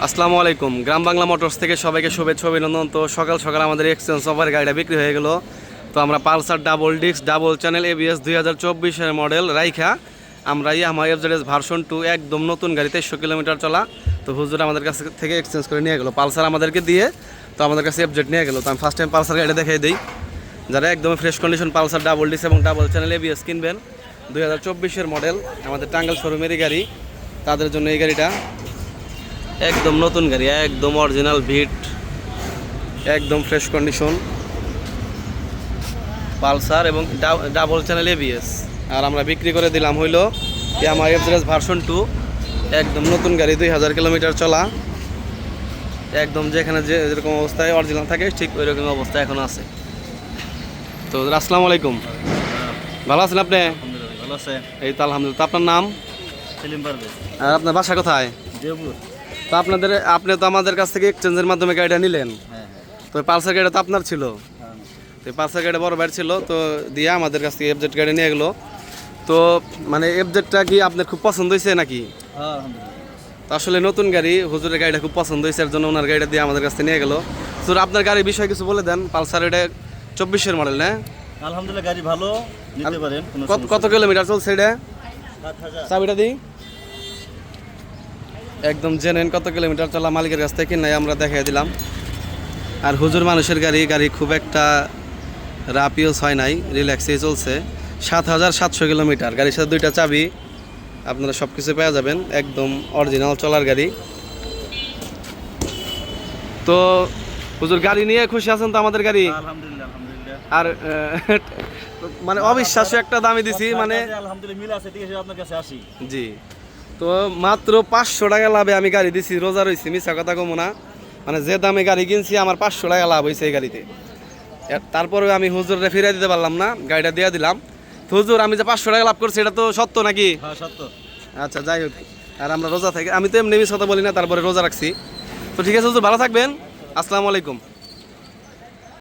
আসসালামু আলাইকুম। গ্রাম বাংলা মোটরস থেকে সবাইকে শুভেচ্ছা অভিনন্দন। তো সকাল সকাল আমাদের এক্সচেঞ্জ অফার গাড়িটা বিক্রি হয়ে গেল। তো আমরা Pulsar double disc double channel ABS 2024-এর মডেল রাইখা আমরা আমার এফজেডএস ভার্সন 2 একদম নতুন গাড়ি 2300 কিলোমিটার চলা। তো হুজুর আমাদের কাছ থেকে এক্সচেঞ্জ করে নিয়ে গেলো, পালসার আমাদেরকে দিয়ে তো আমাদের কাছে এফজেড নিয়ে গেলো। তো আমি ফার্স্ট টাইম পালসার গাড়িটা দেখাই দিই। যারা একদম fresh condition Pulsar double disk এবং ডাবল চ্যানেল এবিএস কিনবেন 2024-এর মডেল আমাদের টাঙ্গাইল শোরুমেরই গাড়ি, তাদের জন্য এই গাড়িটা একদম নতুন গাড়ি, একদম অরিজিনাল ভিট, একদম ফ্রেশ কন্ডিশন পালসার এবং ডাবল চ্যানেল এবিএস। আর আমরা বিক্রি করে দিলাম হইল আমার এফজেডএস ভার্সন 2 একদম নতুন গাড়ি, 2000 কিলোমিটার চলা, একদম যেখানে যেরকম অবস্থায় অরিজিনাল থাকে ঠিক ওই রকম অবস্থায় এখন আছে। তো আসসালামু আলাইকুম, ভালো আছেন আপনি? ভালো আছে। এই তো আলহামদুলিল্লাহ। তো আপনার নাম? সেলিম পারভেজ। আর আপনার বাসা কোথায়? দেবপুর। তো আপনি তো আমাদের কাছ থেকে এক্সচেঞ্জের মাধ্যমে গাড়িটা নিলেন। হ্যাঁ তো পালসার গাড়িটা তো আপনার ছিল। হ্যাঁ। তো পালসার গাড়ি বড় ভাই ছিল, তো দিয়ে আমাদের কাছ থেকে এফজেড গাড়ি নিয়ে গেলো। তো মানে এফজেডটা কি আপনার খুব পছন্দ হয়েছে নাকি? আলহামদুলিল্লাহ। তো আসলে নতুন গাড়ি, হুজুরের গাড়িটা খুব পছন্দ হয়েছে, এর জন্য ওনার গাড়িটা দিয়ে আমাদের কাছ থেকে নিয়ে গেলো। তো আপনার গাড়ির বিষয়ে কিছু বলে দেন। পালসার এটা 24-এর মডেল না? আলহামদুলিল্লাহ, গাড়ি ভালো, নিতে পারেন। কত কিলোমিটার চলছে এটা? 7,000। চাবিটা দিই। একদম জেনেন কত কিলোমিটার চলা, মালিকের কাছ থেকে নাই আমরা দেখাই দিলাম। আর হুজুর মানুষের গাড়ি খুব একটা রাফ ইউজ হয় নাই, রিল্যাক্সেই চলছে। 7,700 কিলোমিটার, গাড়ির সাথে 2টা চাবি, আপনারা সব কিছু পেয়ে যাবেন, একদম অরিজিনাল চলার গাড়ি। তো হুজুর গাড়ি নিয়ে খুশি আছেন তো? আমাদের গাড়ি আলহামদুলিল্লাহ আলহামদুলিল্লাহ। আর মানে অবিশ্বাস্য একটা দামে দিছি, মানে আলহামদুলিল্লাহ মিল আছে, ঠিক আছে, আপনার কাছে আসি। জি। তো মাত্র 500 টাকা লাভে আমি গাড়ি দিছি, রোজা রয়েছি, মিছা কথা কমো না। মানে যে দামে গাড়ি কিনছি আমার 500 টাকা লাভ হয়েছে এই গাড়িতে। তারপরে আমি হুজুরে ফিরিয়ে দিতে পারলাম না, গাড়িটা দিয়ে দিলাম। তো হুজুর আমি যে 500 টাকা লাভ করছি এটা তো সত্য নাকি? হ্যাঁ সত্য। আচ্ছা যাই হোক, আর আমরা রোজা থাকি, আমি তো এমনি মিছ কথা বলি না, তারপরে রোজা রাখছি। তো ঠিক আছে হুজুর, ভালো থাকবেন। আসসালামু আলাইকুম।